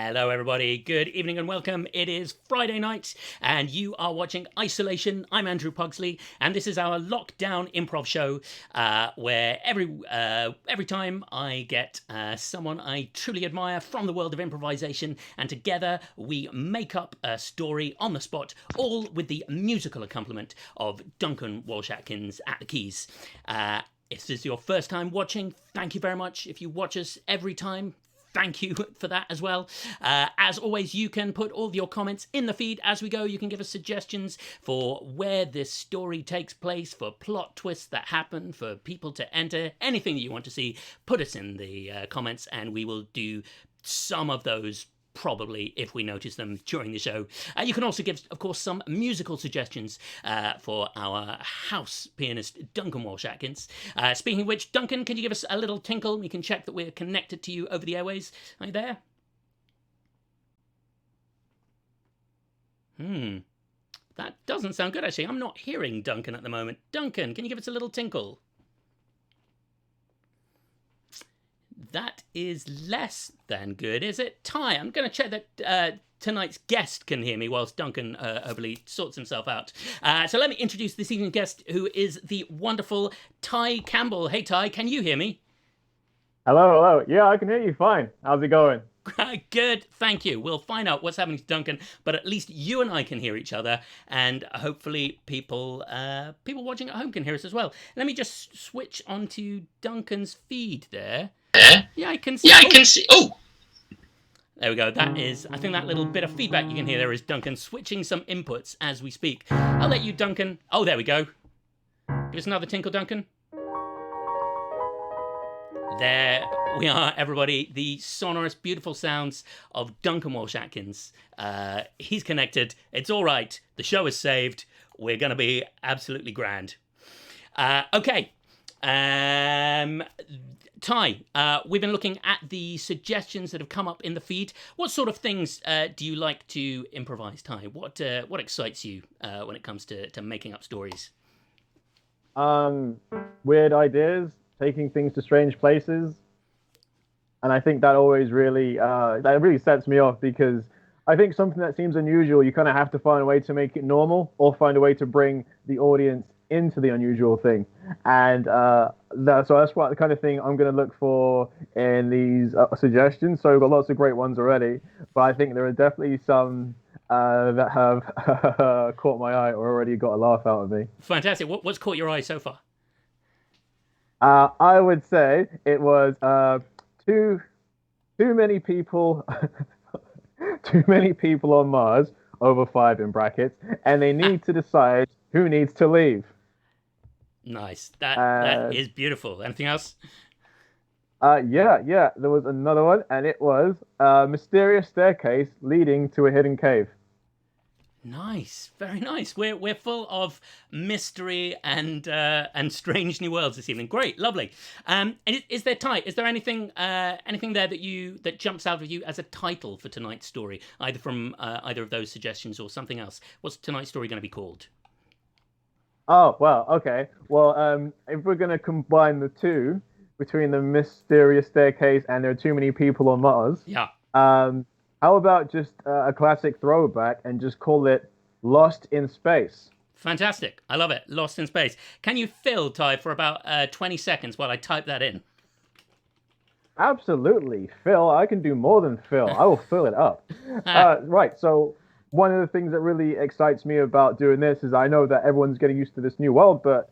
Hello, everybody. Good evening and welcome. It is Friday night, and you are watching Isolation. I'm Andrew Pugsley, and this is our lockdown improv show, where every time I get someone I truly admire from the world of improvisation, and together we make up a story on the spot, all with the musical accompaniment of Duncan Walsh-Atkins at the keys. If this is your first time watching, thank you very much. If you watch us every time, thank you for that as well. As always, you can put all of your comments in the feed as we go. You can give us suggestions for where this story takes place, for plot twists that happen, for people to enter, anything that you want to see. Put us in the comments and we will do some of those probably if we notice them during the show. You can also give, of course, some musical suggestions for our house pianist, Duncan Walsh-Atkins. Speaking of which, Duncan, can you give us a little tinkle? We can check that we're connected to you over the airways. Are you there? That doesn't sound good, actually. I'm not hearing Duncan at the moment. Duncan, can you give us a little tinkle? That is less than good, is it? Tai, I'm going to check that tonight's guest can hear me whilst Duncan hopefully sorts himself out. So let me introduce this evening's guest, who is the wonderful Tai Campbell. Hey, Tai, can you hear me? Hello. Yeah, I can hear you fine. How's it going? Good, thank you. We'll find out what's happening to Duncan, but at least you and I can hear each other, and hopefully people watching at home can hear us as well. Let me just switch onto Duncan's feed there. Yeah, I can see. Oh! There we go. That is, I think that little bit of feedback you can hear there is Duncan switching some inputs as we speak. I'll let you, Duncan. Oh, there we go. Give us another tinkle, Duncan. There we are, everybody. The sonorous, beautiful sounds of Duncan Walsh-Atkins. He's connected. It's all right. The show is saved. We're going to be absolutely grand. Okay. Tai, we've been looking at the suggestions that have come up in the feed. What sort of things do you like to improvise, Tai? What excites you when it comes to making up stories? Weird ideas, taking things to strange places, and I think that always really sets me off, because I think something that seems unusual, you kind of have to find a way to make it normal, or find a way to bring the audience into the unusual thing. And that's what the kind of thing I'm going to look for in these suggestions. So we've got lots of great ones already, but I think there are definitely some that have caught my eye or already got a laugh out of me. Fantastic. What's caught your eye so far? I would say it was too many people too many people on Mars, over 5 in brackets, and they need to decide who needs to leave. Nice. That is beautiful. Anything else? Yeah. There was another one, and it was a mysterious staircase leading to a hidden cave. Nice, very nice. We're full of mystery and strange new worlds this evening. Great, lovely. And is there anything there that jumps out of you as a title for tonight's story, either from either of those suggestions or something else? What's tonight's story going to be called? Oh, well, okay. Well, if we're going to combine the two, between the mysterious staircase and there are too many people on Mars. Yeah. How about just a classic throwback and just call it Lost in Space? Fantastic. I love it. Lost in Space. Can you fill, Tai, for about 20 seconds while I type that in? Absolutely. Fill. I can do more than fill. I will fill it up. Right. So one of the things that really excites me about doing this is I know that everyone's getting used to this new world, but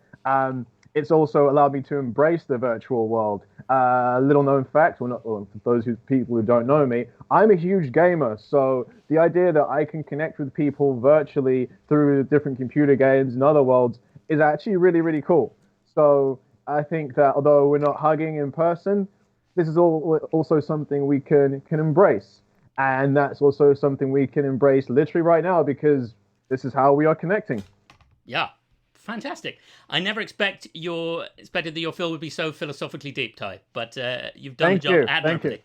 it's also allowed me to embrace the virtual world. Little known fact, for those people who don't know me, I'm a huge gamer. So the idea that I can connect with people virtually through different computer games and other worlds is actually really, really cool. So I think that although we're not hugging in person, this is also something we can embrace. And that's also something we can embrace literally right now, because this is how we are connecting. Yeah. Fantastic. I never expected that your film would be so philosophically deep, Tai, but you've done the job admirably.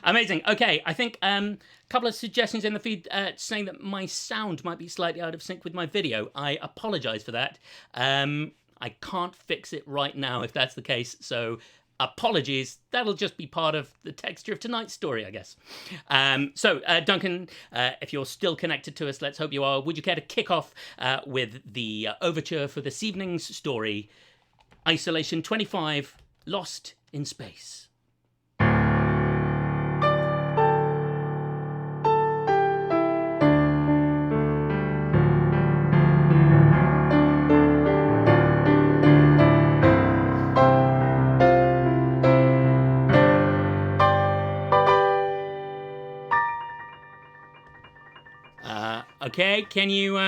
Amazing. Okay, I think a couple of suggestions in the feed saying that my sound might be slightly out of sync with my video. I apologize for that. I can't fix it right now if that's the case, so apologies. That'll just be part of the texture of tonight's story, I guess. So, Duncan, if you're still connected to us, let's hope you are. Would you care to kick off with the overture for this evening's story, Isolation 25, Lost in Space? Okay, can you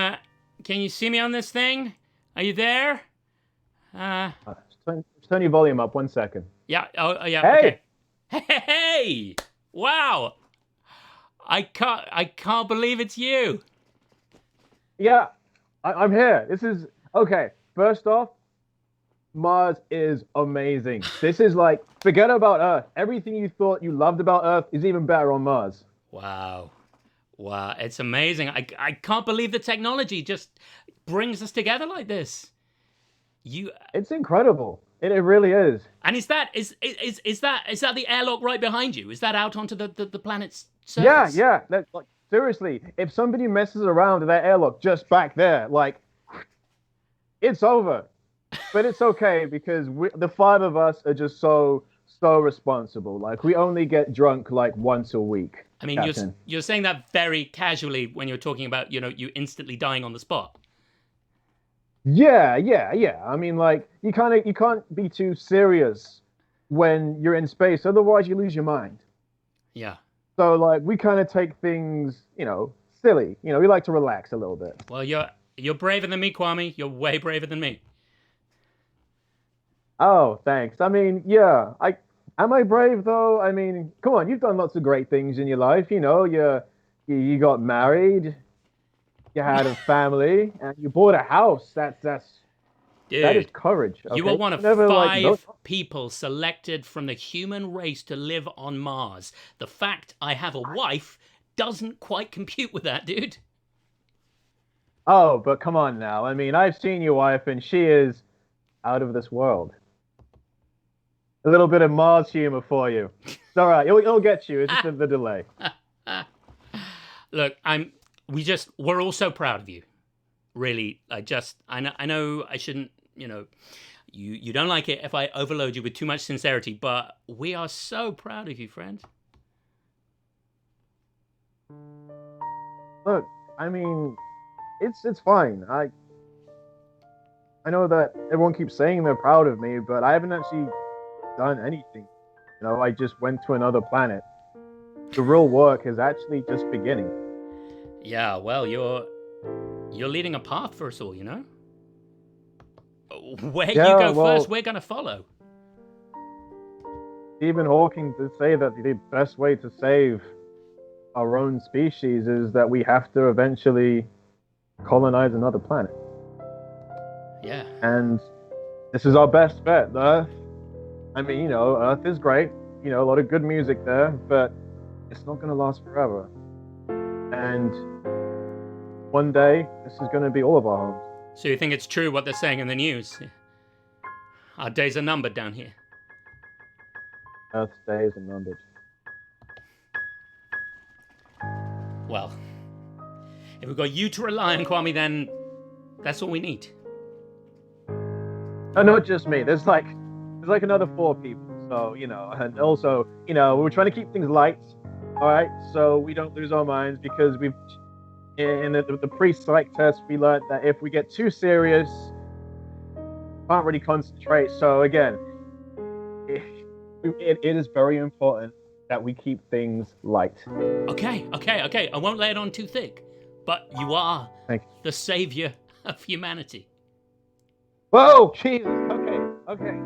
see me on this thing? Are you there? Turn your volume up 1 second. Yeah. Oh yeah. Hey! Okay. Hey! Wow! I can't believe it's you. Yeah, I'm here. This is okay. First off, Mars is amazing. This is like, forget about Earth. Everything you thought you loved about Earth is even better on Mars. Wow. Wow, it's amazing. I can't believe the technology just brings us together like this. It's incredible. It really is. And is that the airlock right behind you? Is that out onto the planet's surface? Yeah. Like seriously, if somebody messes around with that airlock just back there, like it's over. But it's okay because the five of us are just so responsible. Like we only get drunk like once a week. I mean, you're saying that very casually when you're talking about, you instantly dying on the spot. Yeah. I mean, like you can't be too serious when you're in space, otherwise you lose your mind. Yeah. So like we kind of take things, silly. We like to relax a little bit. Well, you're braver than me, Kwame. You're way braver than me. Oh, thanks. I mean, yeah. Am I brave though? I mean, come on, you've done lots of great things in your life. You got married, you had a family, and you bought a house. Dude, that is courage. Okay? You are one of five people selected from the human race to live on Mars. The fact I have a wife doesn't quite compute with that, dude. Oh, but come on now. I mean, I've seen your wife, and she is out of this world. A little bit of Mars humor for you. It's all right. It'll get you. It's just the delay. Look, we're all so proud of you. Really, I know I shouldn't, you don't like it if I overload you with too much sincerity, but we are so proud of you, friend. Look, I mean, it's fine. I know that everyone keeps saying they're proud of me, but I haven't actually done anything. I just went to another planet. The real work is actually just beginning. Yeah, well, you're leading a path for us all, Where you go first, we're gonna follow. Stephen Hawking did say that the best way to save our own species is that we have to eventually colonize another planet. Yeah. And this is our best bet, the Earth. I mean, Earth is great, a lot of good music there, but it's not going to last forever. And one day, this is going to be all of our homes. So you think it's true what they're saying in the news? Our days are numbered down here. Earth's days are numbered. Well, if we've got you to rely on, Kwame, then that's all we need. No, not just me. There's like another 4 people. So, and also, we're trying to keep things light. All right. So we don't lose our minds because in the pre-psych test, we learned that if we get too serious, can't really concentrate. So again, it is very important that we keep things light. Okay. I won't lay it on too thick, but you are the savior of humanity. Whoa, Jesus. Okay.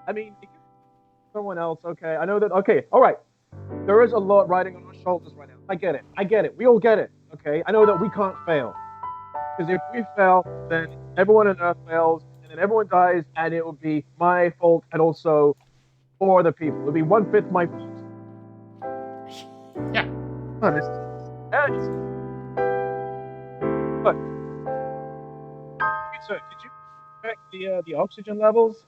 I mean, someone else. Okay, I know that. Okay, all right. There is a lot riding on our shoulders right now. I get it. We all get it. Okay, I know that we can't fail. Because if we fail, then everyone on Earth fails, and then everyone dies, and it will be my fault, and also 4 other people. It'll be 1/5 my fault. Yeah. Honest. But, sir, did you check the oxygen levels?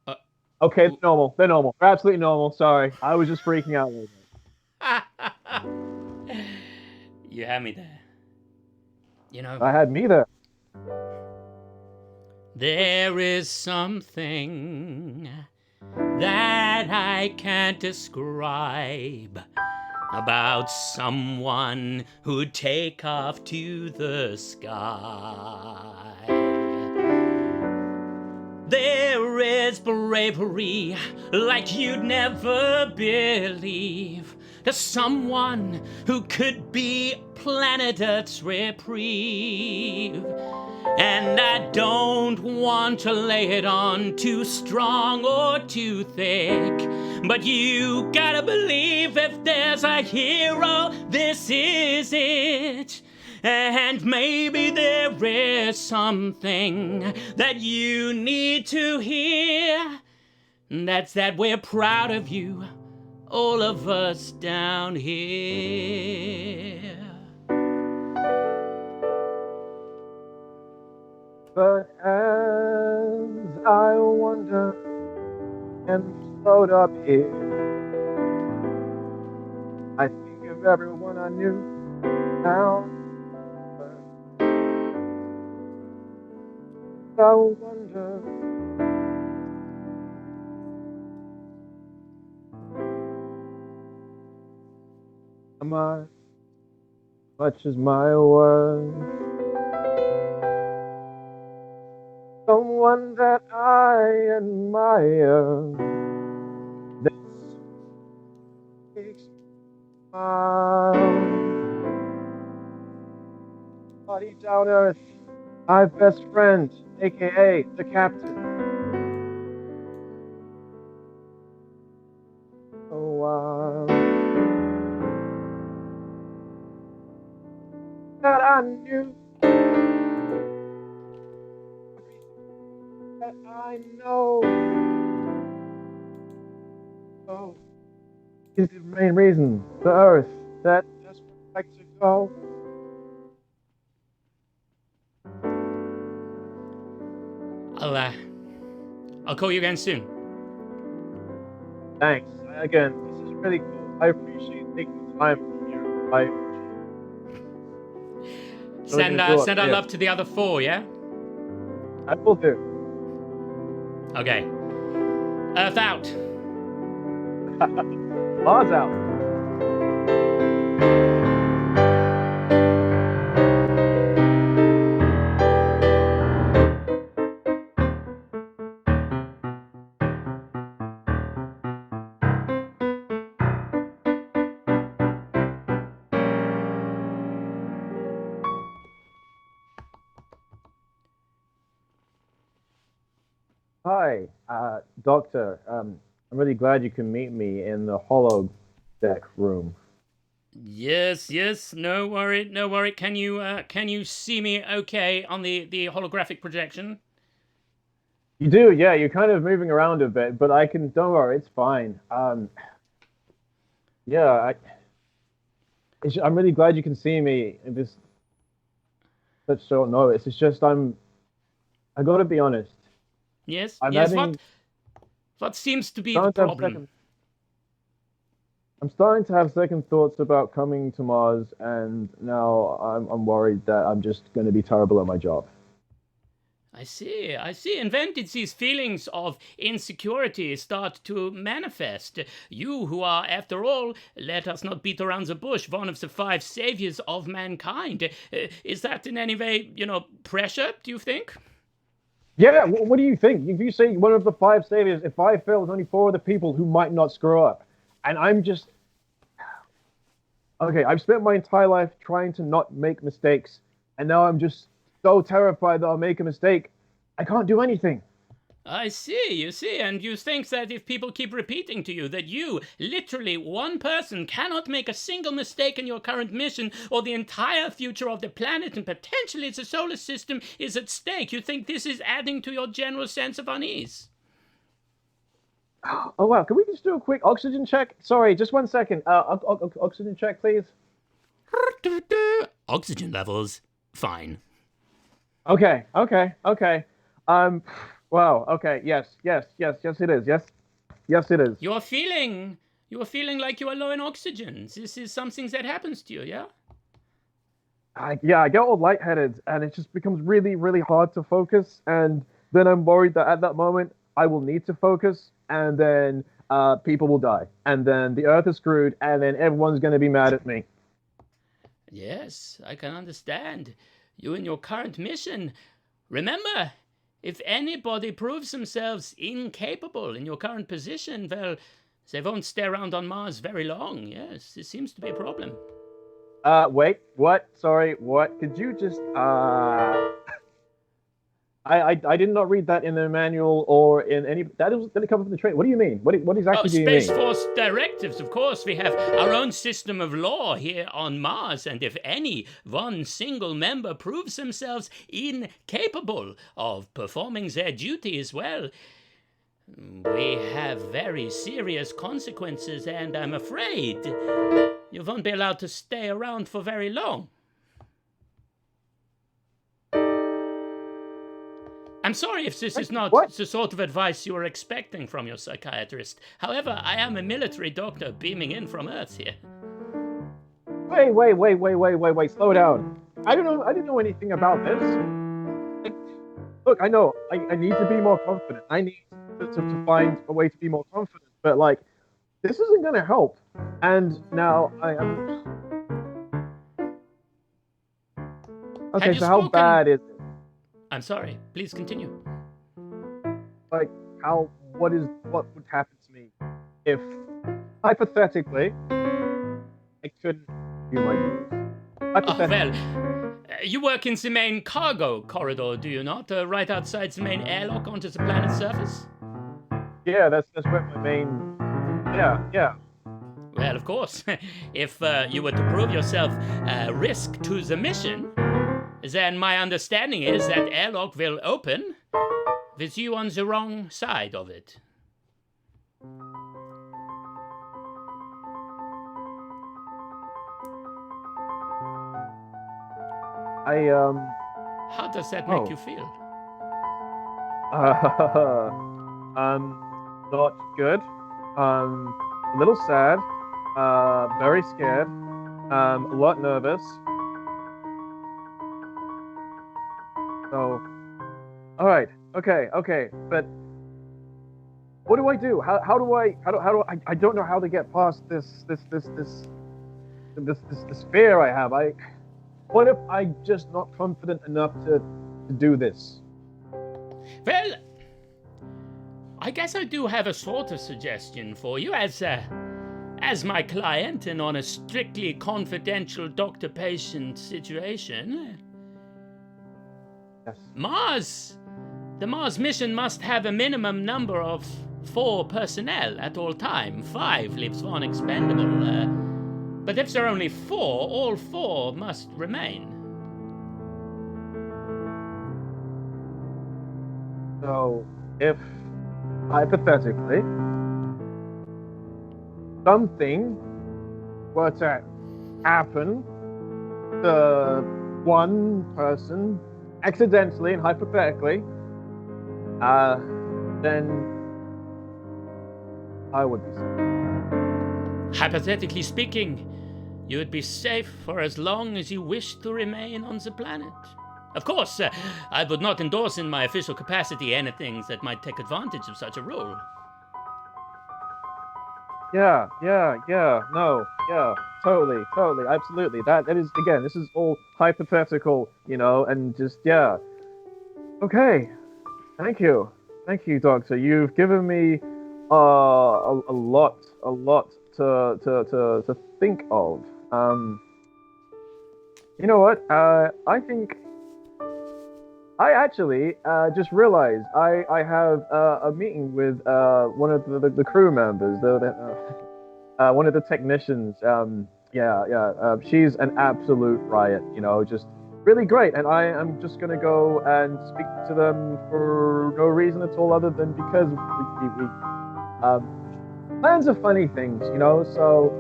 Uh, Okay, they're normal. They're normal. They're absolutely normal. Sorry, I was just freaking out a little bit. You had me there. You know, I had me there. there is something that I can't describe about someone who'd take off to the sky. There is bravery like you'd never believe. To someone who could be planet Earth's reprieve. And I don't want to lay it on too strong or too thick, but you gotta believe if there's a hero, this is it. And maybe there is something that you need to hear. That's that we're proud of you, all of us down here. But as I wander and float up here, I think of everyone I knew now. I wonder. Am I much as my words? Someone that I admire. This makes me smile. Body down earth, my best friend, aka the captain. Oh wow. That I knew. That I know. Oh, is the main reason the Earth that that's where I'd like to go. I'll call you again soon. Thanks. Again, this is really cool. I appreciate taking the time here. Send our love to the other 4, yeah? I will do. Okay. Earth out. Mars out. Hi, Doctor. I'm really glad you can meet me in the holodeck room. Yes, no worry. Can you see me okay on the holographic projection? You do, yeah. You're kind of moving around a bit, but I can. Don't worry, it's fine. Yeah, I'm really glad you can see me in this such short notice. It's just I got to be honest. Yes, I'm yes. having What seems to be the problem? I'm starting to have second thoughts about coming to Mars, and now I'm worried that I'm just going to be terrible at my job. I see. And when did these feelings of insecurity start to manifest? You, who are, after all, let us not beat around the bush, one of the 5 saviors of mankind. Is that in any way, pressure, do you think? Yeah, what do you think? If you say one of the 5 saviors, if I fail, there's only 4 other people who might not screw up. And I'm just... Okay, I've spent my entire life trying to not make mistakes, and now I'm just so terrified that I'll make a mistake. I can't do anything. I see, you see, and you think that if people keep repeating to you that you, literally one person, cannot make a single mistake in your current mission, or the entire future of the planet and potentially the solar system is at stake, you think this is adding to your general sense of unease? Oh wow, can we just do a quick oxygen check? Sorry, just 1 second. Oxygen check, please. Oxygen levels, fine. Okay, okay, okay. Um, wow. Okay. Yes, yes, yes, yes. It is. Yes, yes, it is. You're feeling you're feeling like you are low in oxygen. This is something that happens to you, yeah? Yeah, I get all lightheaded, and it just becomes really, really hard to focus. And then I'm worried that at that moment I will need to focus, and then people will die, and then the Earth is screwed, and then everyone's gonna be mad at me. Yes, I can understand. You and your current mission. Remember, if anybody proves themselves incapable in your current position, well, they won't stay around on Mars very long. Yes, it seems to be a problem. Wait, what? Sorry, what? Could you just I did not read that in the manual or in any. That come from the train. What do you mean? What Oh, exactly do you Space mean? Force directives, of course. We have our own system of law here on Mars, and if any one single member proves themselves incapable of performing their duties, well, we have very serious consequences, and I'm afraid you won't be allowed to stay around for very long. I'm sorry if this is not What? the sort of advice you were expecting from your psychiatrist. However, I am a military doctor beaming in from Earth here. Wait. Slow down. I don't know. I didn't know anything about this. Look, I know. I need to be more confident. I need to find a way to be more confident. But like, this isn't gonna help. And now I am. Have Okay, you so how spoken? bad is it? I'm sorry, please continue. Like, how? What would happen to me if, hypothetically, I couldn't do my duties? Oh, well, Hypothetically. you work in the main cargo corridor, do you not? Right outside the main airlock onto the planet's surface? Yeah, that's where my main. Yeah, yeah. Well, of course. If you were to prove yourself a risk to the mission, then my understanding is that airlock will open with you on the wrong side of it. I How does that make Oh. you feel? Not good. A little sad. Very scared. A lot nervous. So, all right, okay. But what do I do? I don't know how to get past this fear I have. What if I'm just not confident enough to do this? Well, I guess I do have a sort of suggestion for you as my client and on a strictly confidential doctor-patient situation. Yes. The Mars mission must have a minimum number of 4 personnel at all time. 5 leaves 1 expendable. But if there are only 4, all 4 must remain. So, if hypothetically something were to happen to one person accidentally and hypothetically, then I would be safe. Hypothetically speaking, you would be safe for as long as you wish to remain on the planet. Of course, I would not endorse in my official capacity anything that might take advantage of such a rule. Yeah, no, yeah, totally, absolutely. That is, again, this is all hypothetical, and just, yeah. Okay, thank you, Doctor. You've given me a lot to think of. You know what? I think I actually just realized I have a meeting with one of the crew members, one of the technicians. Yeah. She's an absolute riot. Just really great, and I am just gonna go and speak to them for no reason at all, other than because plans are funny things, So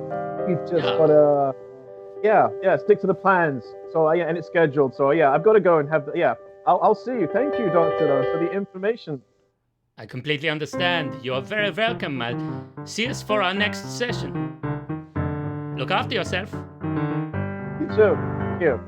we've just gotta, yeah, stick to the plans. So yeah, and it's scheduled. So yeah, I've got to go and have yeah. I'll see you. Thank you, Doctor, though, for the information. I completely understand. You are very welcome. I'll see us for our next session. Look after yourself. You too. Thank you.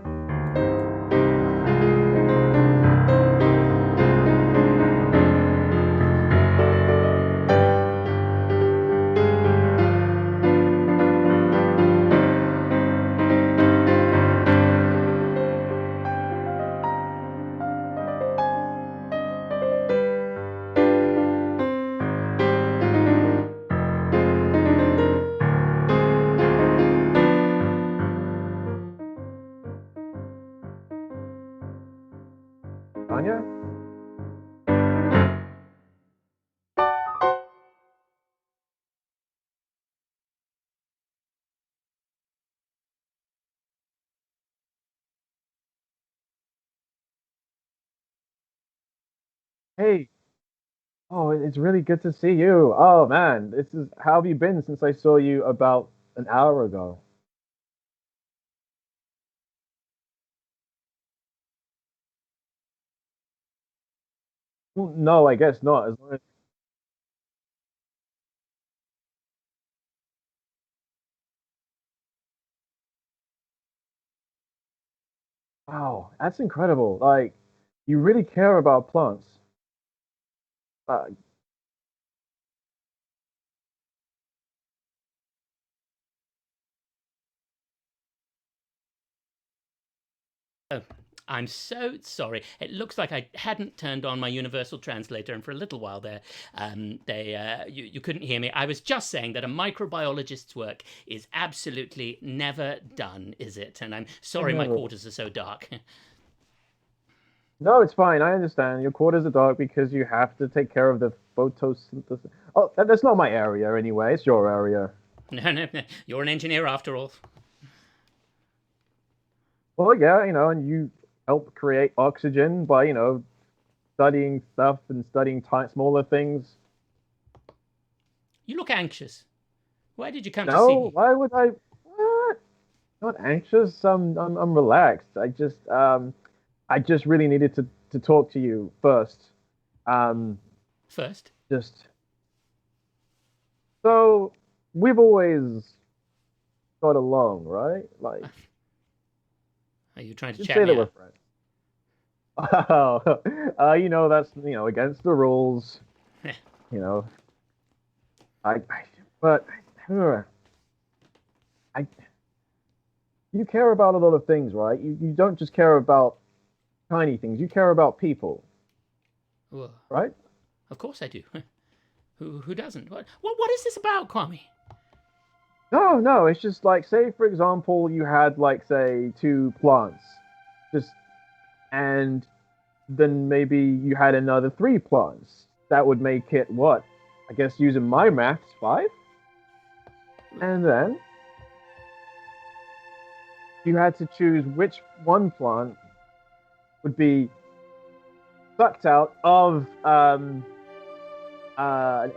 Anya? Hey. Oh, it's really good to see you. Oh man, this is how have you been since I saw you about an hour ago? Well, no, I guess not. As long as, wow, that's incredible. Like, you really care about plants. Uh, Oh, I'm so sorry. It looks like I hadn't turned on my universal translator, and for a little while there, you couldn't hear me. I was just saying that a microbiologist's work is absolutely never done, is it? And I'm sorry my no, quarters are so dark. no, it's fine. I understand. Your quarters are dark because you have to take care of the photosynthesis. Oh, that's not my area anyway. It's your area. No, no, no. You're an engineer after all. Well, yeah, and you help create oxygen by, studying stuff and studying smaller things. You look anxious. Why did you come to see No, me? why would I? What? Not anxious. I'm relaxed. I just really needed to talk to you first. Um, First, just so we've always got along, right? Like, are you trying to just chat say me that we're up? friends. Oh, that's against the rules. You know, I but uh, I you care about a lot of things, right? You don't just care about tiny things. You care about people, Well, right? of course I do. Who doesn't? What is this about, Kwame? No, no, it's just like say for example you had like say two plants, just and then maybe you had another three plants. That would make it what? I guess using my maths, five. And then you had to choose which one plant would be sucked out of an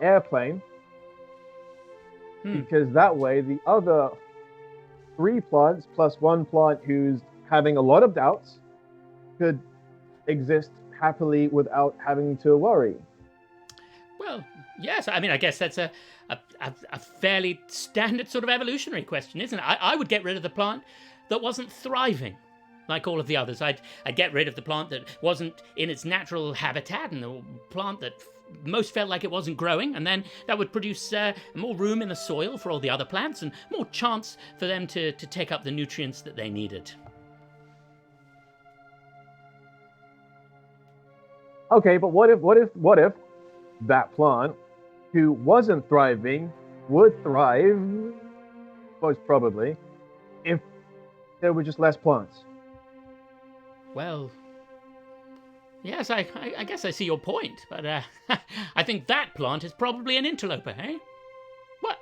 airplane Hmm. because that way the other three plants plus one plant who's having a lot of doubts could exist happily without having to worry. Well, yes. I mean, I guess that's a fairly standard sort of evolutionary question, isn't it? I would get rid of the plant that wasn't thriving, like all of the others. I'd get rid of the plant that wasn't in its natural habitat, and the plant that most felt like it wasn't growing, and then that would produce more room in the soil for all the other plants and more chance for them to take up the nutrients that they needed. Okay, but what if that plant who wasn't thriving would thrive most probably if there were just less plants? Well, yes, I guess I see your point, but I think that plant is probably an interloper, eh? What?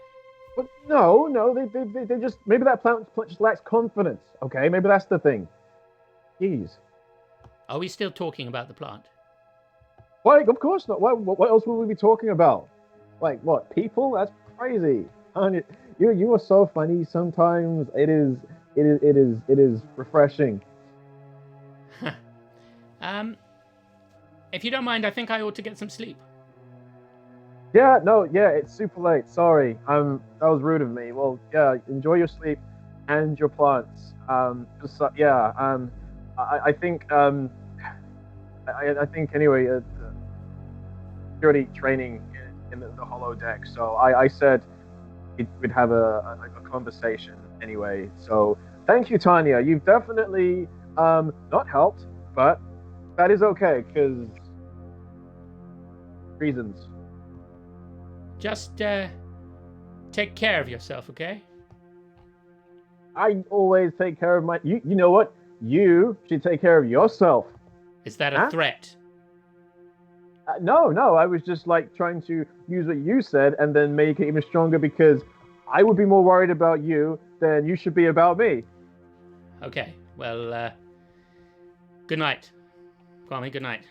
But no, no, they just maybe that plant just lacks confidence. Okay, maybe that's the thing. Jeez. Are we still talking about the plant? Why? Of course not. What else would we be talking about? Like what? People? That's crazy. You are so funny. Sometimes it is refreshing. um, If you don't mind, I think I ought to get some sleep. Yeah, no, yeah, it's super late. Sorry, that was rude of me. Well, yeah, enjoy your sleep and your plants. Yeah, I think, I think anyway, security training in the holodeck. So I said we'd have a conversation anyway. So thank you, Tanya. You've definitely not helped, but that is okay because reasons. Just take care of yourself, okay? I always take care of my. You know what? You should take care of yourself. Is that a Huh? threat? No, no. I was just like trying to use what you said and then make it even stronger because I would be more worried about you than you should be about me. Okay. Well, good night. Kwame, good night.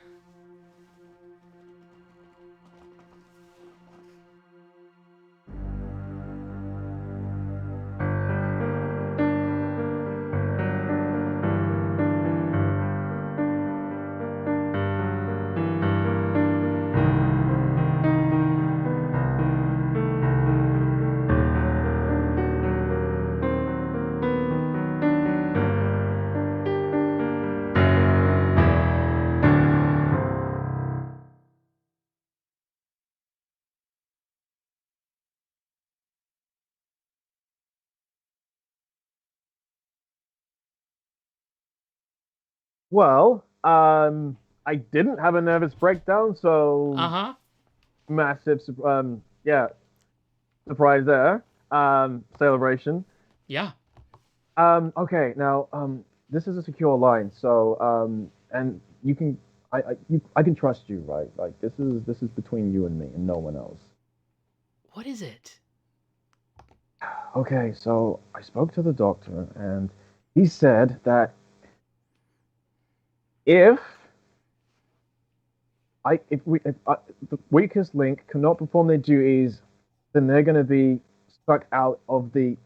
Well, I didn't have a nervous breakdown, so Uh-huh. massive, yeah, surprise there. Celebration. Yeah. Okay, now, this is a secure line, so, and you can, I can trust you, right? Like this is between you and me and no one else. What is it? Okay, so I spoke to the doctor, and he said that if if the weakest link cannot perform their duties, then they're going to be stuck out of the.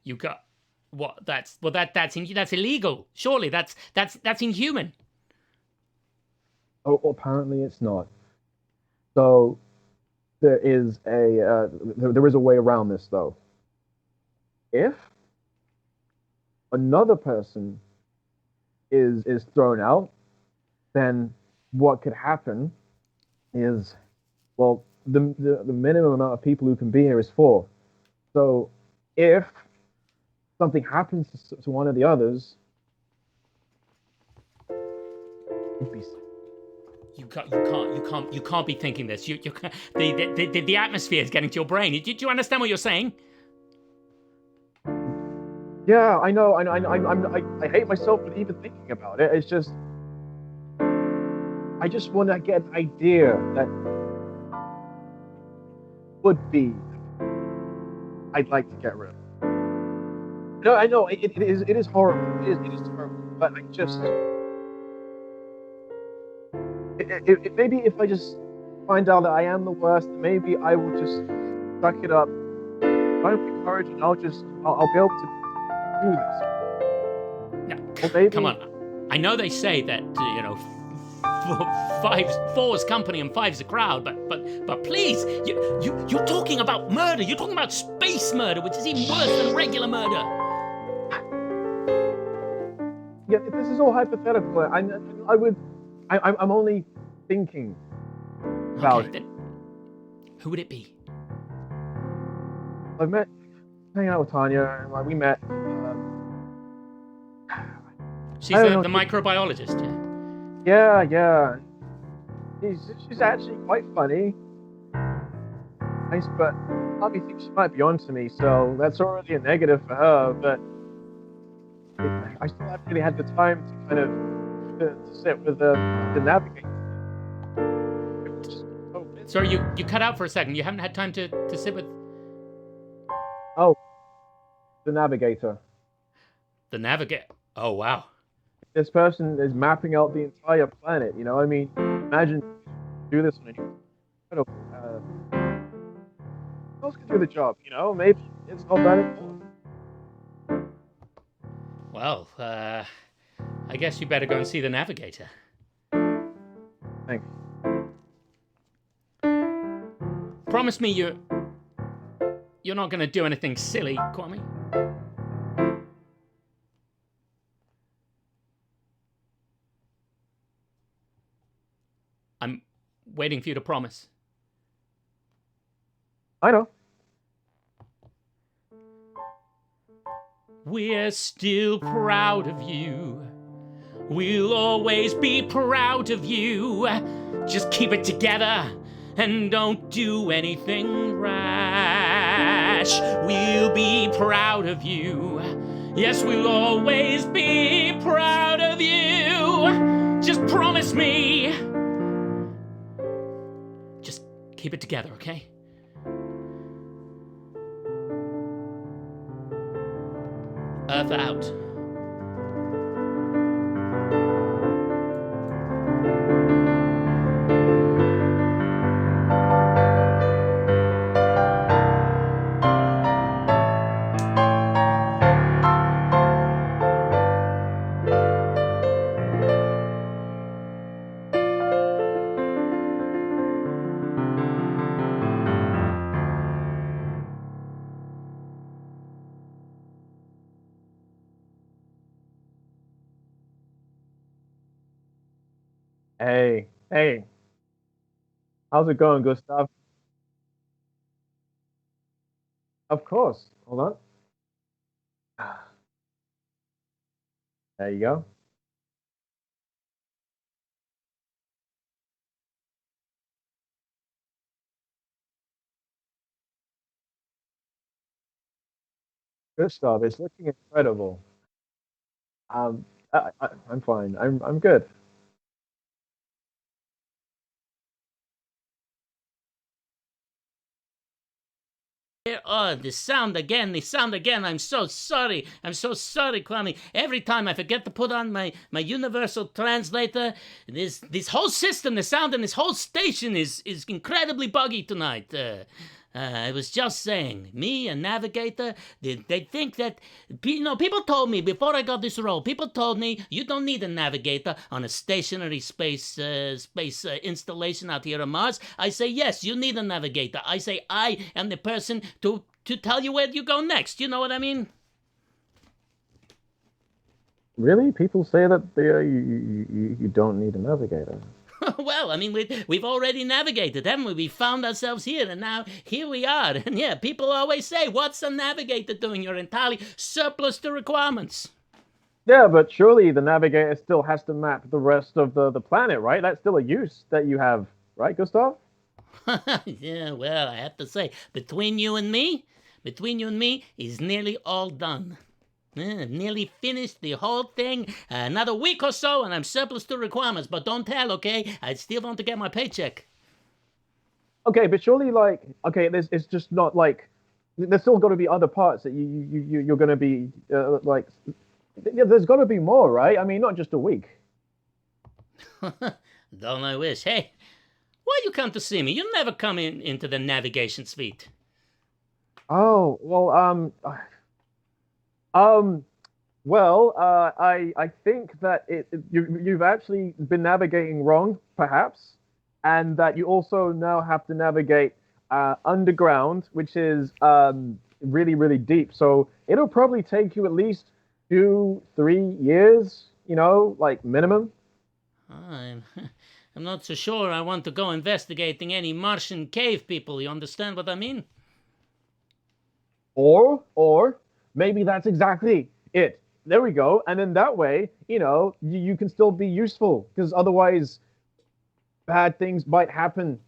You got what? That's illegal. Surely that's inhuman. Oh, apparently it's not. So there is there is a way around this though. If another person is thrown out, then what could happen is, well, the minimum amount of people who can be here is four. So if something happens to one of the others, it'd be You can't be thinking this. You can't, the atmosphere is getting to your brain. Do you understand what you're saying? yeah, I know, I hate myself for even thinking about it. It's just, I just want to get an idea that would be, I'd like to get rid of. No, I know it is horrible. It is terrible. But I just, maybe if I just find out that I am the worst, maybe I will just suck it up, find courage, and I'll be able to do this. No, Or maybe, come on. I know they say that four's company and five's a crowd, but please, you're talking about murder. You're talking about space murder, which is even worse than regular murder. yeah, this is all hypothetical. I'm only thinking about it. Then who would it be? I've met, hanging out with Tanya, and like we met. She's I don't the know. microbiologist, yeah? Yeah. She's actually quite funny. Nice, but Tommy thinks she might be onto me, so that's already a negative for her. But I still haven't really had the time to kind of to sit with the navigator. Sorry, you cut out for a second. You haven't had time to sit with Oh, the navigator. the navigator. Oh, wow. This person is mapping out the entire planet. You know, I mean, imagine do this on an incredible. Who else can do the job? You know, maybe it's not bad at all. Well, I guess you better go and see the navigator. Thanks. Promise me you're not going to do anything silly, Kwame. I'm waiting for you to promise. I know. We're still proud of you. We'll always be proud of you. Just keep it together and don't do anything rash. We'll be proud of you. Yes, we'll always be proud of you. Just promise me. Just keep it together, okay? Earth out. Hey, how's it going, Gustav? Of course. Hold on. There you go. Gustav, it's looking incredible. Um, I'm fine. I'm good. Oh, the sound again, the sound again. I'm so sorry. I'm so sorry, Kwame. Every time I forget to put on my universal translator, this whole system, the sound in this whole station is incredibly buggy tonight. I was just saying, me and Navigator, they think that, people told me before I got this role, people told me you don't need a navigator on a stationary space installation out here on Mars. I say, yes, you need a navigator. I say, I am the person to tell you where you go next. You know what I mean? Really? People say that you don't need a navigator. Well, I mean, we've already navigated, haven't we? We found ourselves here, and now here we are. And yeah, people always say, what's a navigator doing? You're entirely surplus to requirements. Yeah, but surely the navigator still has to map the rest of the planet, right? That's still a use that you have, right, Gustav? Yeah, well, I have to say, between you and me, is nearly all done. Nearly finished the whole thing. Another week or so, and I'm surplus to requirements. But don't tell, okay? I still want to get my paycheck. Okay, but surely, like, okay, it's just not like there's still got to be other parts that you're going to be like. Yeah, there's got to be more, right? I mean, not just a week. Don't I wish? Hey, why you come to see me? You never come into the navigation suite. Oh well, um, I think that you've actually been navigating wrong, perhaps, and that you also now have to navigate underground, which is really deep. So it'll probably take you at least 2, 3 years, like minimum. I'm, I'm not so sure I want to go investigating any Martian cave people. You understand what I mean? Or maybe that's exactly it. There we go. And then that way, you can still be useful because otherwise bad things might happen.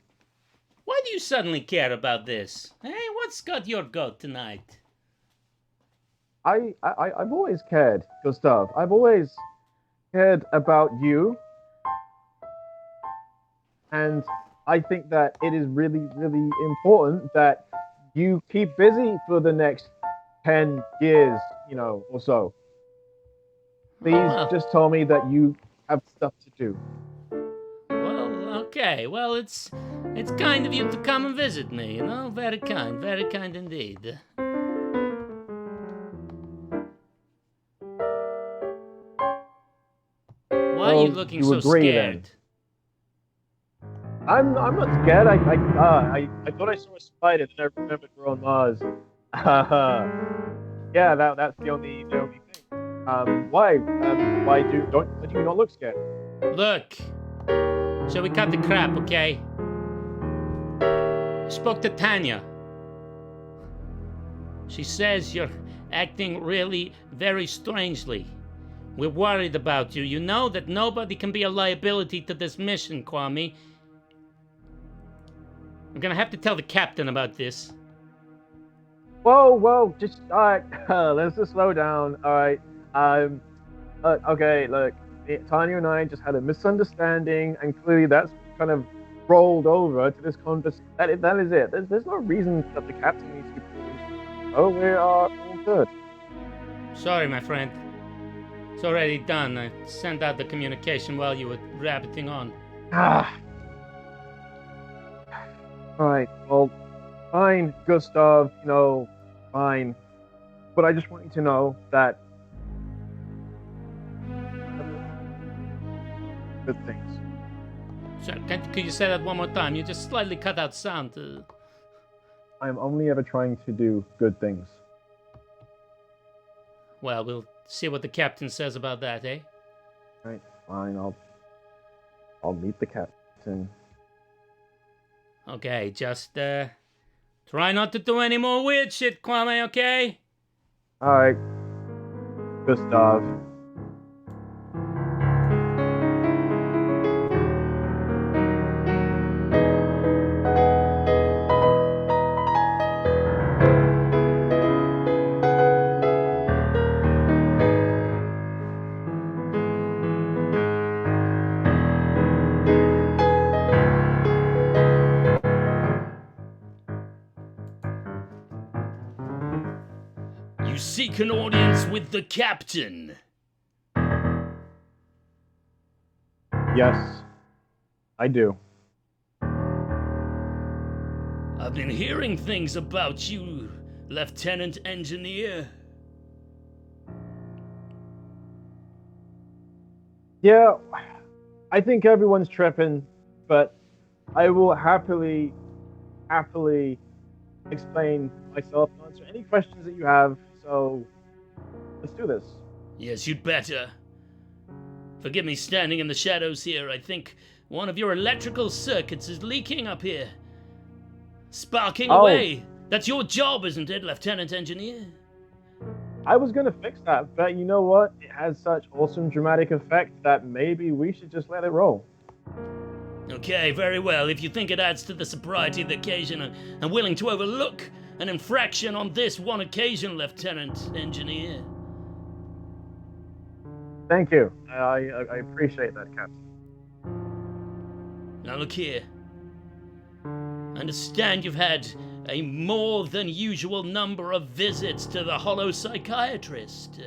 Why do you suddenly care about this? Hey, what's got your goat tonight? I've always cared, Gustav. I've always cared about you. And I think that it is really important that you keep busy for the next 10 years, or so. Please just tell me that you have stuff to do. Well, okay. Well, it's kind of you to come and visit me, Very kind indeed. are you So looking you so agree then? scared? I'm not scared. I thought I saw a spider, then I remembered we're on Mars. Yeah, that's the only thing. Why do you not look scared? Look, shall we cut the crap, okay? I spoke to Tanya. She says you're acting really very strangely. We're worried about you. You know that nobody can be a liability to this mission, Kwame. I'm gonna have to tell the captain about this. Whoa, just all right. Let's just slow down. All right. Um. Okay. Look, Tanya and I just had a misunderstanding, and clearly that's kind of rolled over to this conversation. That is it. There's no reason that the captain needs to be pulled. Oh, we are all good. Sorry, my friend. It's already done. I sent out the communication while you were rabbiting on. Ah. All right. Well, fine, Gustav. Fine. But I just want you to know that good things. So, could you say that one more time? You just slightly cut out sound. I'm only ever trying to do good things. Well, we'll see what the captain says about that, eh? All right, fine. I'll meet the captain. Okay, just try not to do any more weird shit, Kwame, okay? All right, Gustav. You seek an audience with the captain. Yes, I do. I've been hearing things about you, Lieutenant Engineer. Yeah, I think everyone's tripping, but I will happily explain myself and answer any questions that you have. So let's do this. Yes, you'd better. Forgive me standing in the shadows here. I think one of your electrical circuits is leaking up here. Sparking away. That's your job, isn't it, Lieutenant Engineer? I was gonna fix that, but you know what? It has such awesome dramatic effect that maybe we should just let it roll. Okay, very well. If you think it adds to the sobriety of the occasion, I'm willing to overlook an infraction on this one occasion, Lieutenant Engineer. Thank you. I appreciate that, Captain. Now look here. I understand you've had a more than usual number of visits to the hollow psychiatrist.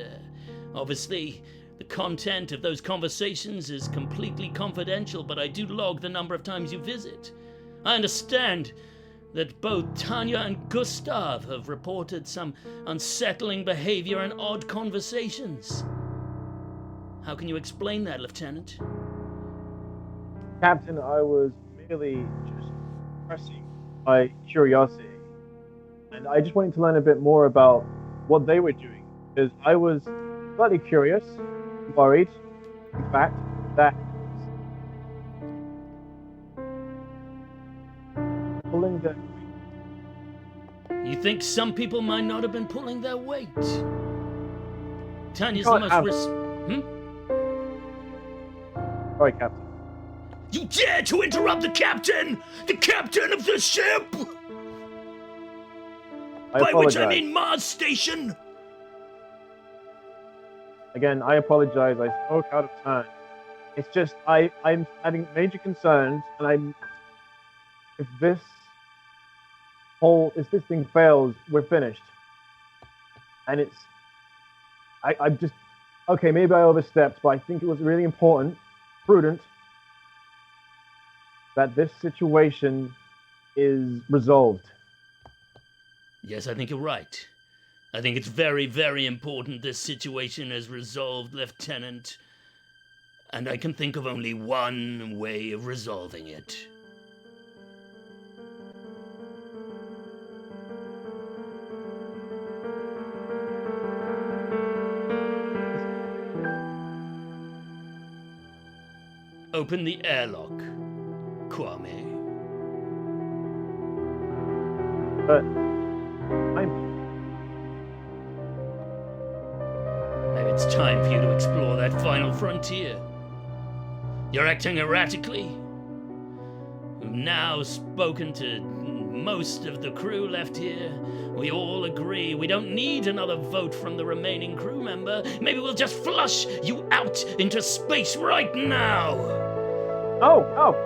Obviously, the content of those conversations is completely confidential, but I do log the number of times you visit. I understand that both Tanya and Gustav have reported some unsettling behavior and odd conversations. How can you explain that, Lieutenant? Captain, I was merely just expressing my curiosity, and I just wanted to learn a bit more about what they were doing, because I was slightly curious, worried, in fact, that pulling the... You think some people might not have been pulling their weight? Tanya's You the can't most have- Sorry, Captain. You dare to interrupt the captain! The captain of the ship! By which I mean Mars Station! Again, I apologize. I spoke out of turn. It's just I'm having major concerns, and if this thing fails, we're finished. And I'm just okay. Maybe I overstepped, but I think it was really important, prudent, that this situation is resolved. Yes, I think you're right. I think it's very, very important this situation is resolved, Lieutenant. and I can think of only one way of resolving it. Open the airlock, Kwame. But Maybe it's time for you to explore that final frontier. You're acting erratically. We've now spoken to most of the crew left here. We all agree we don't need another vote from the remaining crew member. Maybe we'll just flush you out into space right now.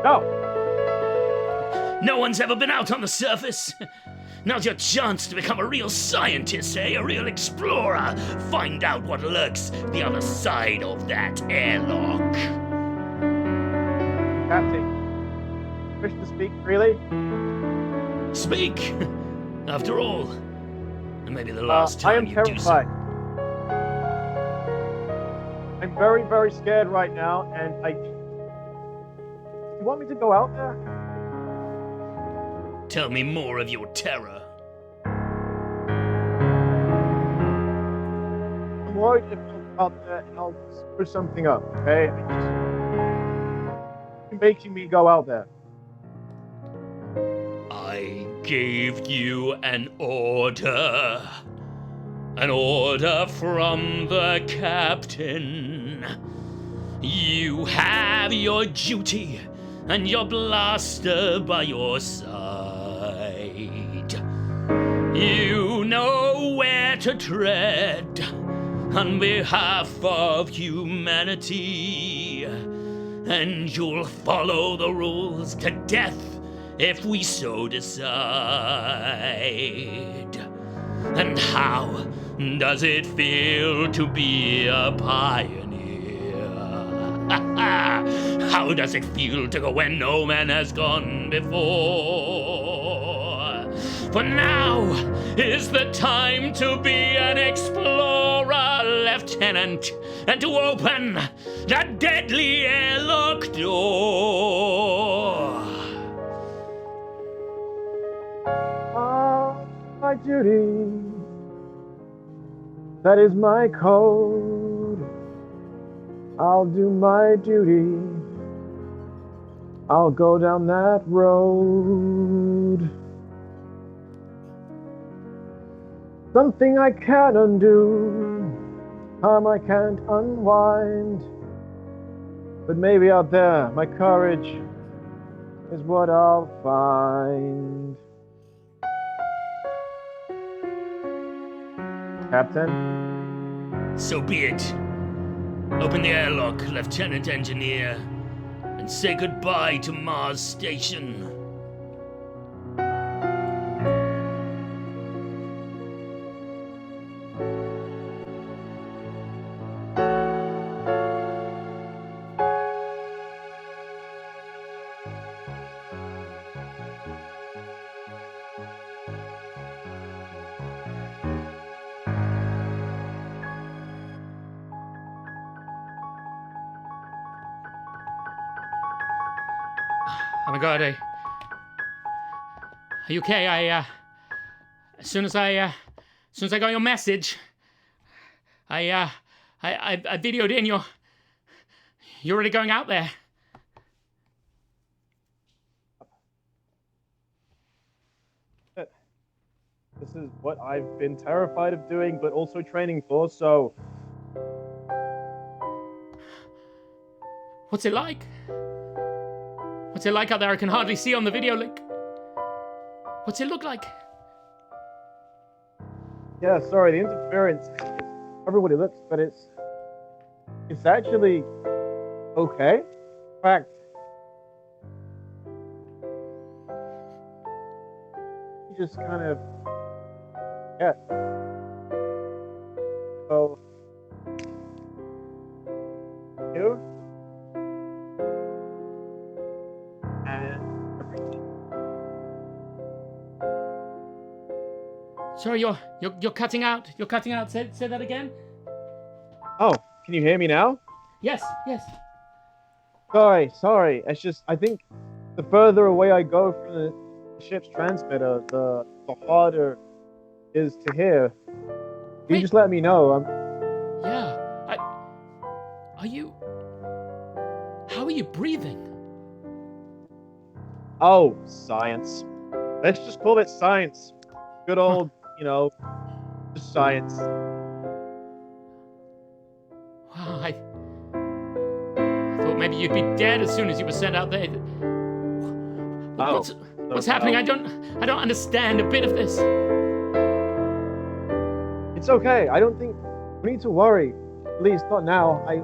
no. No one's ever been out on the surface. Now's your chance to become a real scientist, eh? A real explorer. Find out what lurks the other side of that airlock. Captain, wish to speak freely? Speak. After all, and maybe the last time I am you terrified. do so. I'm very, very scared right now, and you want me to go out there? Tell me more of your terror. I'm worried if I'll go out there and I'll screw something up, okay? You're making me go out there. I gave you an order. An order from the captain. You have your duty and your blaster by your side. You know where to tread on behalf of humanity, and you'll follow the rules to death if we so decide. And how does it feel to be a pioneer? How does it feel to go where no man has gone before? For now is the time to be an explorer, Lieutenant, and to open that deadly airlock door. My duty, that is my code. I'll do my duty. I'll go down that road. Something I can't undo, harm I can't unwind. But maybe out there, my courage is what I'll find. Captain? So be it. Open the airlock, Lieutenant Engineer, and say goodbye to Mars Station. Oh my God, are you okay? As soon as I got your message, I videoed in you're already going out there. This is what I've been terrified of doing, but also training for, so... What's it like? What's it like out there? I can hardly see on the video link. What's it look like? Yeah, sorry, the interference. Everybody looks, but it's actually okay. In fact, you just kind of so you and Sorry, you're cutting out. You're cutting out. Say that again. oh, can you hear me now? Yes. Sorry. It's just I think the further away I go from the ship's transmitter, the harder it is to hear. You Wait. just let me know. Yeah. Are you? How are you breathing? Oh, science. Let's just call it science. Good old, just science. Wow, I thought maybe you'd be dead as soon as you were sent out there. What's happening? I don't understand a bit of this. It's okay. I don't think we need to worry. At least not now. I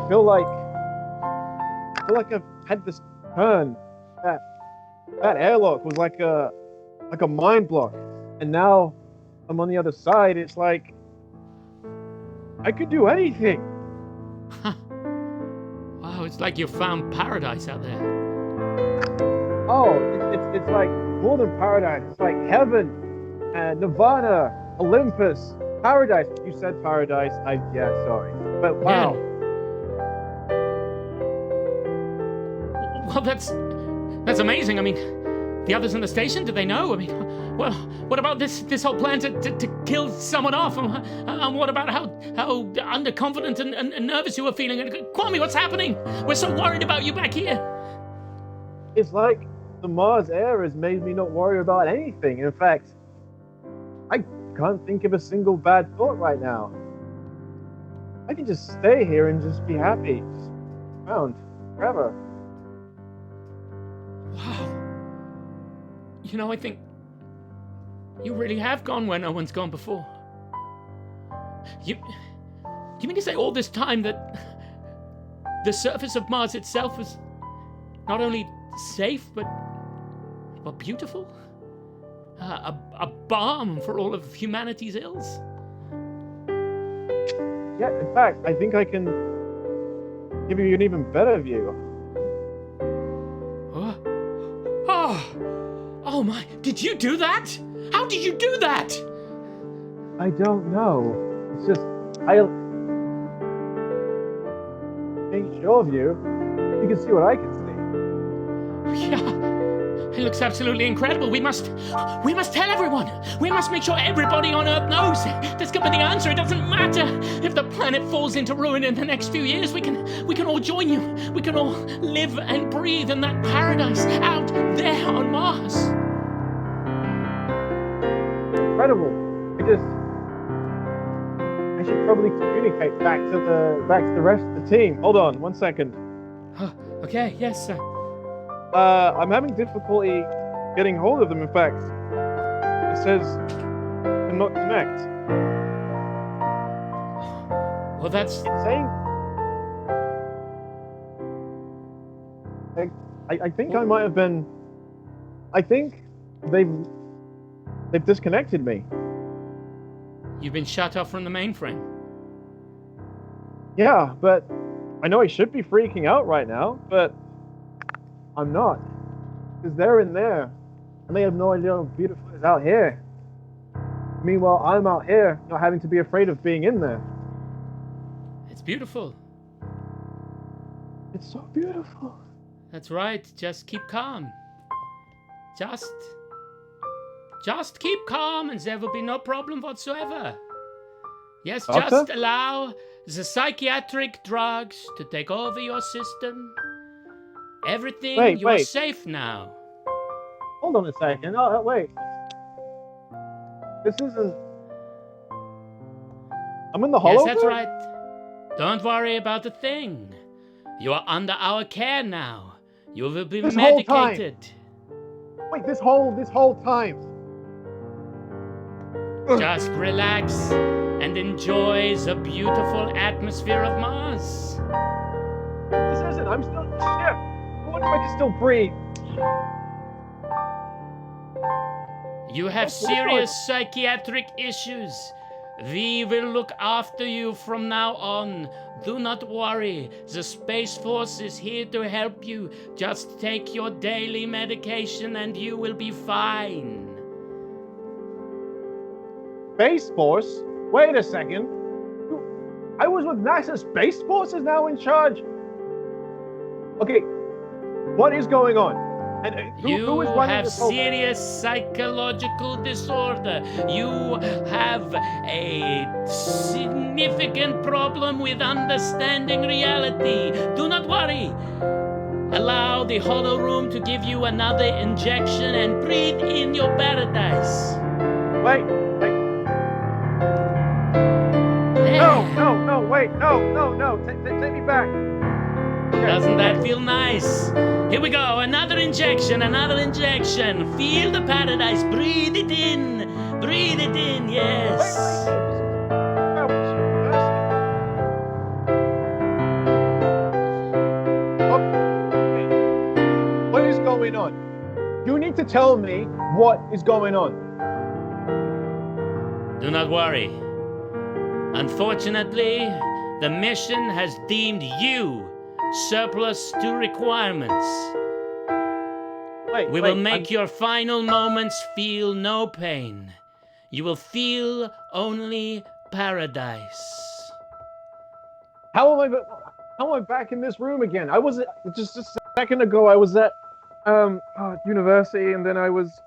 feel like I've had this turn. That airlock was like a mind block, and now I'm on the other side. It's like I could do anything. Wow, it's like you found paradise out there. Oh, it's like more than paradise. It's like heaven, Nirvana, Olympus, paradise. You said paradise. Sorry, but wow. Yeah. Well, that's amazing. I mean, the others in the station, do they know? I mean, well, what about this whole plan to kill someone off? And what about how underconfident and nervous you were feeling? Kwame, what's happening? We're so worried about you back here. It's like the Mars air has made me not worry about anything. In fact, I can't think of a single bad thought right now. I can just stay here and just be happy. Just around forever. Wow. I think you really have gone where no one's gone before. You mean to say all this time that the surface of Mars itself was not only safe but beautiful? A balm for all of humanity's ills? Yeah, in fact, I think I can give you an even better view. Oh my, did you do that? How did you do that? I don't know. It's just, I think your view, you can see what I can see. Yeah, it looks absolutely incredible. We must tell everyone. We must make sure everybody on Earth knows. This could be the answer. It doesn't matter if the planet falls into ruin in the next few years. We can all join you. We can all live and breathe in that paradise out there on Mars. Incredible. I should probably communicate back to the rest of the team. Hold on, 1 second. Okay, yes, sir. I'm having difficulty getting hold of them. In fact, it says cannot connect. Well, that's It's saying. I think I might have been. I think they've disconnected me. You've been shut off from the mainframe. Yeah, but I know I should be freaking out right now, but I'm not. Because they're in there, and they have no idea how beautiful it is out here. Meanwhile, I'm out here, not having to be afraid of being in there. It's beautiful. It's so beautiful. That's right. Just keep calm. Just keep calm and there will be no problem whatsoever. Yes, Doctor? just allow the psychiatric drugs to take over your system. Everything, you are safe now. Hold on a second. Oh, wait. This isn't... I'm in the hologram? Yes, that's right. Don't worry about a thing. You are under our care now. You will be medicated. Wait, this whole time. Just relax and enjoy the beautiful atmosphere of Mars. This isn't. I'm still in the ship. I wonder if I can still breathe. You have serious psychiatric issues. We will look after you from now on. Do not worry. The Space Force is here to help you. Just take your daily medication and you will be fine. Space Force? Wait a second. I was with NASA Space Force is now in charge? Okay, what is going on? And who is You running have this whole... serious psychological disorder. You have a significant problem with understanding reality. Do not worry. Allow the hollow room to give you another injection and breathe in your paradise. Wait. No, wait, no. Take me back. Doesn't that feel nice? Here we go, another injection. Feel the paradise, breathe it in, yes. What is going on? You need to tell me what is going on. Do not worry. Unfortunately, the mission has deemed you surplus to requirements. We will make your final moments feel no pain. You will feel only paradise. How am I back in this room again? I was just a second ago. I was at university, and then I was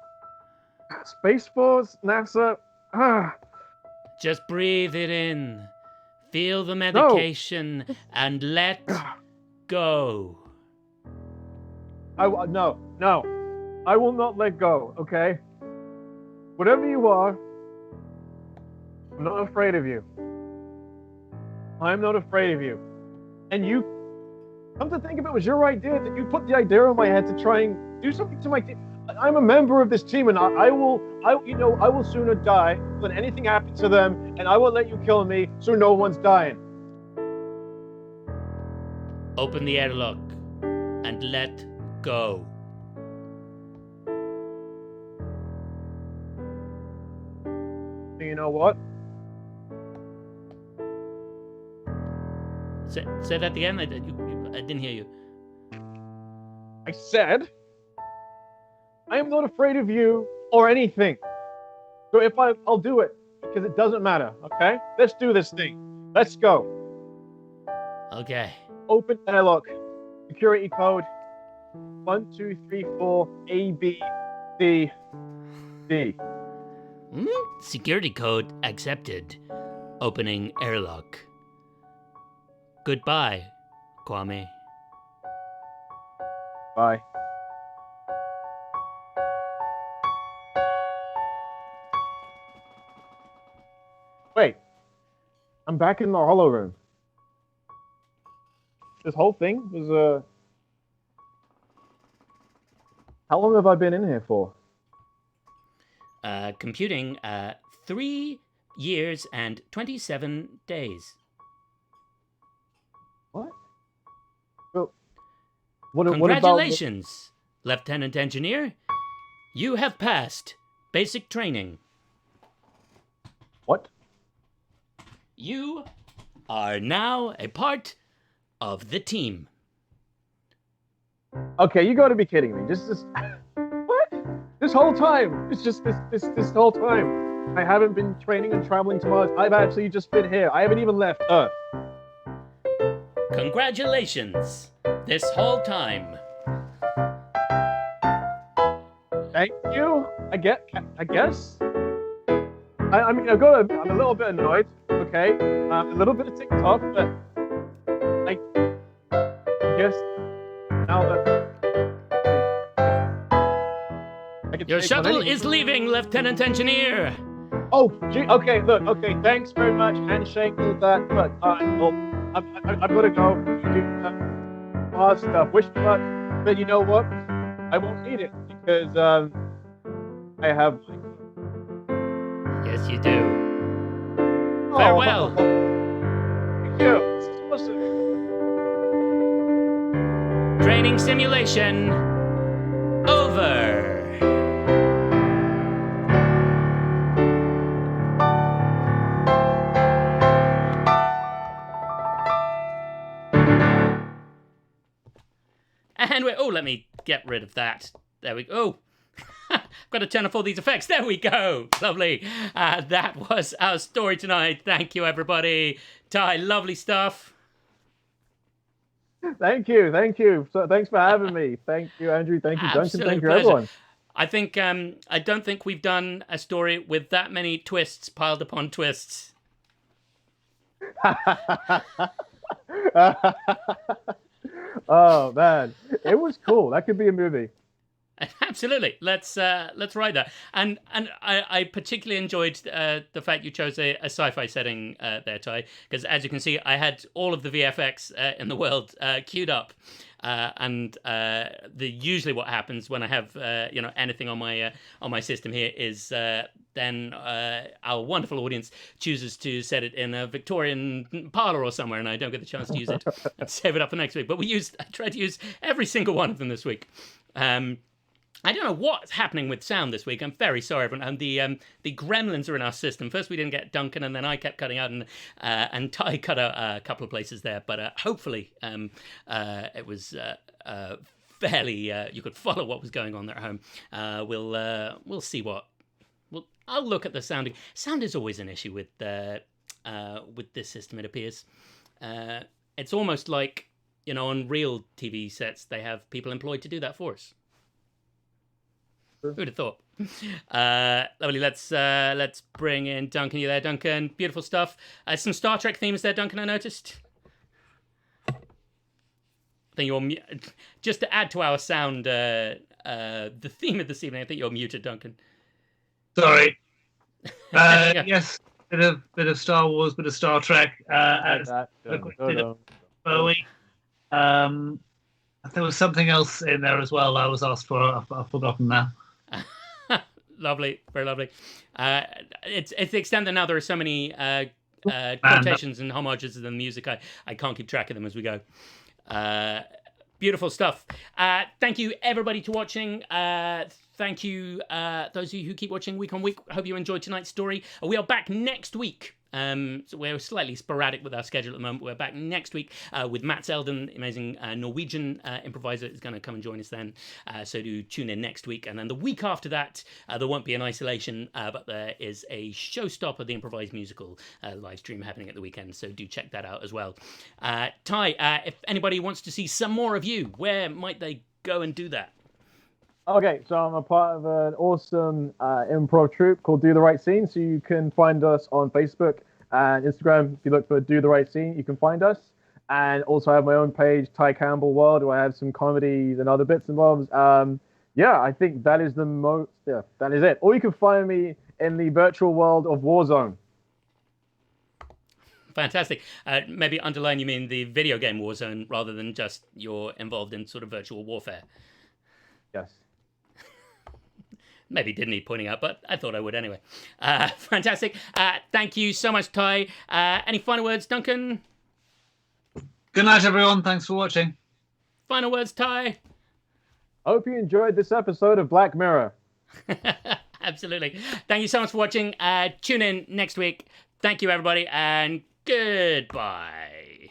Space Force, NASA. Just breathe it in. Feel the medication and let go. No. I will not let go, okay? Whatever you are, I'm not afraid of you. I'm not afraid of you. And you, come to think of it, it was your idea that you put the idea in my head to try and do something to my team. I'm a member of this team, and I will sooner die than anything happen to them, and I won't let you kill me so no one's dying. Open the airlock and let go. You know what? Say that again. I didn't hear you. I said, I am not afraid of you or anything. So if I'll do it, because it doesn't matter, okay? Let's do this thing. Let's go. Okay. Open airlock. Security code 1234 ABCD. Security code accepted. Opening airlock. Goodbye, Kwame. Bye. Wait. I'm back in the hollow room. This whole thing was How long have I been in here for? Computing 3 years and 27 days. What? Well, what Congratulations, Lieutenant Engineer. You have passed basic training. What? You are now a part of the team. Okay, you gotta be kidding me. Just what? This whole time. It's just this whole time. I haven't been training and traveling to Mars. I've actually just been here. I haven't even left Earth. Congratulations. This whole time. Thank you. I guess. I mean, I'm a little bit annoyed. Okay, a little bit of TikTok, but I guess now that I can Your shuttle is leaving, Lieutenant Engineer. Oh, gee, okay. Look, okay. Thanks very much. Handshake, all that. But well, I've got to go do hard stuff. Wish me luck. But you know what? I won't need it because I have. Yes, you do. Farewell. Thank you. This is awesome. Training simulation over. And let me get rid of that. There we go. Got to turn off all these effects. There we go. Lovely. That was our story tonight. Thank you, everybody. Tai, lovely stuff. Thank you, thank you. So thanks for having me. Thank you, Andrew. Thank you, Duncan. Absolute Thank you, pleasure. everyone. I think I don't think we've done a story with that many twists piled upon twists. Oh man, it was cool. That could be a movie. Absolutely, let's write that. And I particularly enjoyed the fact you chose a sci-fi setting there, Ty, because as you can see, I had all of the VFX in the world queued up. And usually what happens when I have anything on my system here is then our wonderful audience chooses to set it in a Victorian parlor or somewhere, and I don't get the chance to use it and save it up for next week. But I tried to use every single one of them this week. I don't know what's happening with sound this week. I'm very sorry, everyone. And the gremlins are in our system. First, we didn't get Duncan, and then I kept cutting out, and Ty cut out a couple of places there. But hopefully, it was fairly. You could follow what was going on there at home. We'll see what. I'll look at the sounding. Sound is always an issue with this system. It appears. It's almost like on real TV sets they have people employed to do that for us. Who'd have thought? Lovely. Let's bring in Duncan. You there, Duncan? Beautiful stuff. Some Star Trek themes there, Duncan. I noticed. I think you're just to add to our sound. The theme of this evening. I think you're muted, Duncan. Sorry. Yes, bit of Star Wars, bit of Star Trek. Bowie. There was something else in there as well. I was asked for. I've forgotten now. Lovely, very lovely. It's the extent that now there are so many quotations and homages to the music. I can't keep track of them as we go. Beautiful stuff. Thank you everybody to watching. Thank you those of you who keep watching week on week. Hope you enjoyed tonight's story. We are back next week. So we're slightly sporadic with our schedule at the moment. We're back next week with Matt Selden, the amazing Norwegian improviser, is going to come and join us then. So do tune in next week. And then the week after that, there won't be an isolation, but there is a Showstopper, the improvised musical live stream happening at the weekend. So do check that out as well. Ty, if anybody wants to see some more of you, where might they go and do that? Okay, so I'm a part of an awesome improv troupe called Do the Right Scene. So you can find us on Facebook and Instagram. If you look for Do the Right Scene, you can find us. And also I have my own page, Tai Campbell World, where I have some comedies and other bits and bobs. I think that is that is it. Or you can find me in the virtual world of Warzone. Fantastic. Maybe underline you mean the video game Warzone rather than just you're involved in sort of virtual warfare. Yes. Maybe didn't need pointing out, but I thought I would anyway. Fantastic. Thank you so much, Ty. Any final words, Duncan? Good night, everyone. Thanks for watching. Final words, Ty? Hope you enjoyed this episode of Black Mirror. Absolutely. Thank you so much for watching. Tune in next week. Thank you, everybody, and goodbye.